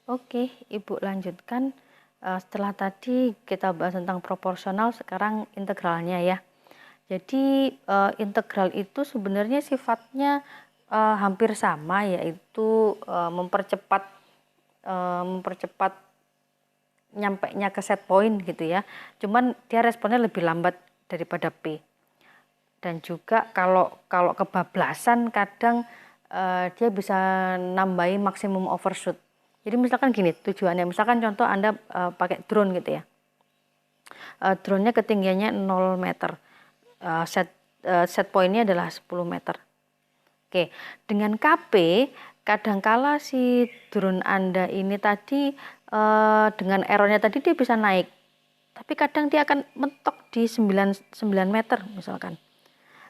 Oke, Ibu lanjutkan. Setelah tadi kita bahas tentang proporsional, sekarang integralnya ya. Jadi integral itu sebenarnya sifatnya hampir sama, yaitu mempercepat nyampainya ke set point gitu ya. Cuman dia responnya lebih lambat daripada P. Dan juga kalau kebablasan kadang dia bisa nambahin maksimum overshoot. Jadi misalkan gini tujuannya, misalkan contoh Anda pakai drone gitu ya. Drone-nya ketinggiannya 0 meter. Set point-nya adalah 10 meter. Oke, dengan KP kadangkala si drone Anda ini tadi dengan errornya tadi dia bisa naik. Tapi kadang dia akan mentok di 9 meter misalkan.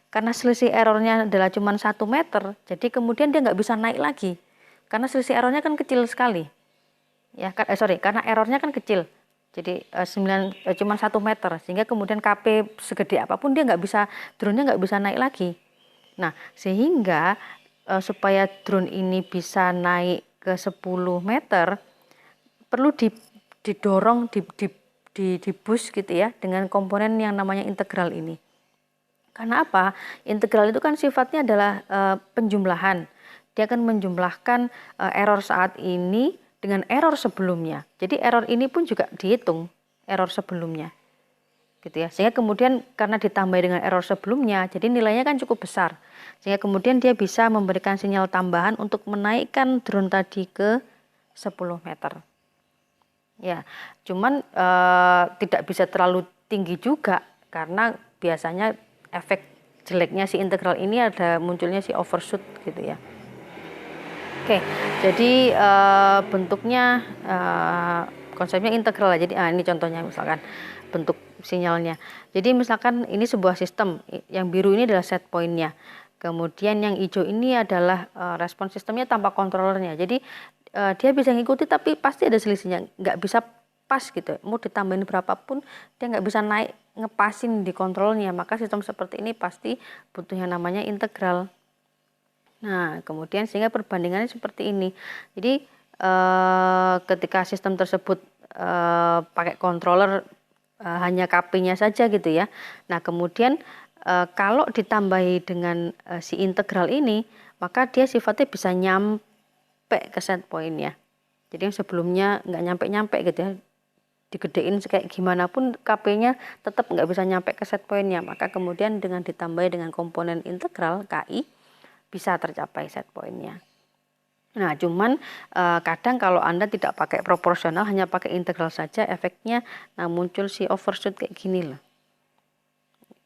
Karena selisih errornya adalah cuma 1 meter, jadi kemudian dia nggak bisa naik lagi. Karena selisih errornya kan kecil sekali. Ya, karena errornya kan kecil. Jadi cuma 1 meter, sehingga kemudian KP segede apapun dia nggak bisa, drone-nya nggak bisa naik lagi. Nah, sehingga supaya drone ini bisa naik ke 10 meter, perlu didorong, di boost gitu ya, dengan komponen yang namanya integral ini. Karena apa? Integral itu kan sifatnya adalah penjumlahan. Dia akan menjumlahkan error saat ini dengan error sebelumnya. Jadi error ini pun juga dihitung error sebelumnya. Gitu ya. Sehingga kemudian karena ditambah dengan error sebelumnya, jadi nilainya kan cukup besar. Sehingga kemudian dia bisa memberikan sinyal tambahan untuk menaikkan drone tadi ke 10 meter. Ya, cuman tidak bisa terlalu tinggi juga karena biasanya efek jeleknya si integral ini ada munculnya si overshoot gitu ya. Oke, jadi bentuknya konsepnya integral. Jadi ini contohnya misalkan bentuk sinyalnya. Jadi misalkan ini sebuah sistem, yang biru ini adalah set point-nya. Kemudian yang hijau ini adalah respon sistemnya tanpa controllernya. Jadi dia bisa ngikuti tapi pasti ada selisihnya, nggak bisa pas gitu. Mau ditambahin berapapun dia nggak bisa naik ngepasin di kontrolnya. Maka sistem seperti ini pasti butuh yang namanya integral. Nah, kemudian sehingga perbandingannya seperti ini. Jadi ketika sistem tersebut pakai controller hanya KP-nya saja gitu ya. Nah, kemudian kalau ditambahi dengan si integral ini, maka dia sifatnya bisa nyampe ke set point-nya. Jadi yang sebelumnya nggak nyampe-nyampe gitu ya. Digedein kayak gimana pun KP-nya tetap nggak bisa nyampe ke set point-nya. Maka kemudian dengan ditambahi dengan komponen integral KI, bisa tercapai set point-nya. Nah, cuman kadang kalau Anda tidak pakai proporsional, hanya pakai integral saja, efeknya muncul si overshoot kayak gini loh.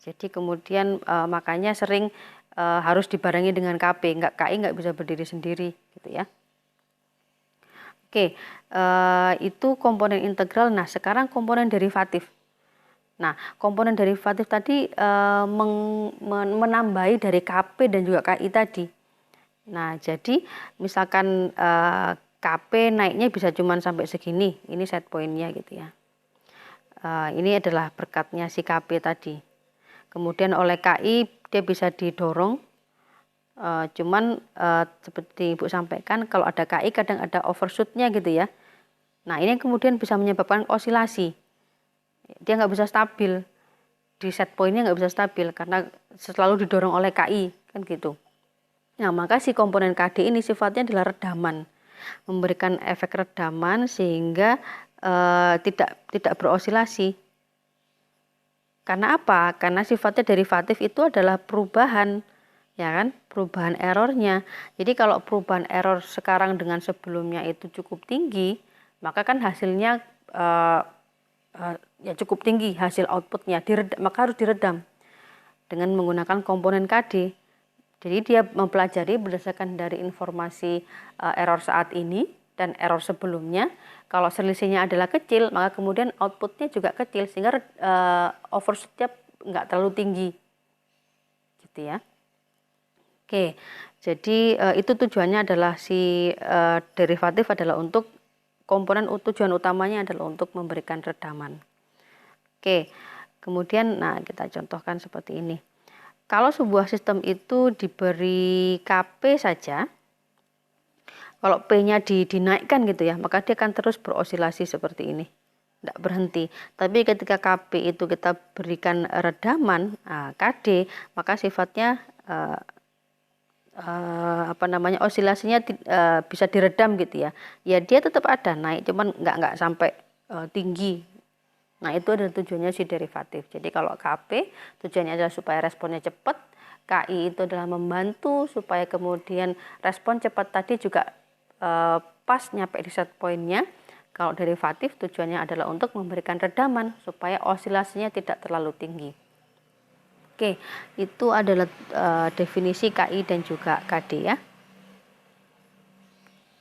Jadi kemudian makanya sering harus dibarengi dengan KI nggak bisa berdiri sendiri gitu ya. Oke, itu komponen integral. Nah, sekarang komponen derivatif. Nah, komponen derivatif tadi menambahi dari KP dan juga KI tadi. Nah, jadi misalkan KP naiknya bisa cuma sampai segini, ini set point-nya gitu ya. Ini adalah berkatnya si KP tadi. Kemudian oleh KI dia bisa didorong, cuman seperti Ibu sampaikan, kalau ada KI kadang ada overshoot-nya gitu ya. Nah, ini kemudian bisa menyebabkan osilasi. Dia nggak bisa stabil, di set point-nya nggak bisa stabil karena selalu didorong oleh KI, kan gitu. Nah, maka si komponen KD ini sifatnya adalah redaman, memberikan efek redaman sehingga tidak berosilasi. Karena apa? Karena sifatnya derivatif itu adalah perubahan, ya kan? Perubahan errornya. Jadi kalau perubahan error sekarang dengan sebelumnya itu cukup tinggi, maka kan hasilnya ya cukup tinggi hasil outputnya, maka harus diredam dengan menggunakan komponen KD. Jadi dia mempelajari berdasarkan dari informasi error saat ini dan error sebelumnya. Kalau selisihnya adalah kecil, maka kemudian outputnya juga kecil sehingga overshootnya nggak terlalu tinggi, gitu ya. Oke, jadi itu tujuannya adalah si derivatif adalah untuk komponen tujuan utamanya adalah untuk memberikan redaman. Oke, kemudian kita contohkan seperti ini. Kalau sebuah sistem itu diberi KP saja, Kalau P-nya dinaikkan gitu ya, maka dia akan terus berosilasi seperti ini, tidak berhenti. Tapi ketika Kp itu kita berikan redaman, Kd, maka sifatnya osilasinya bisa diredam gitu ya. Ya dia tetap ada naik, cuman nggak sampai tinggi. Nah itu adalah tujuannya si derivatif. Jadi kalau Kp tujuannya adalah supaya responnya cepat, Ki itu adalah membantu supaya kemudian respon cepat tadi juga pas nyampe di set pointnya. Kalau derivatif tujuannya adalah untuk memberikan redaman supaya osilasinya tidak terlalu tinggi. Oke, itu adalah definisi Ki dan juga Kd ya.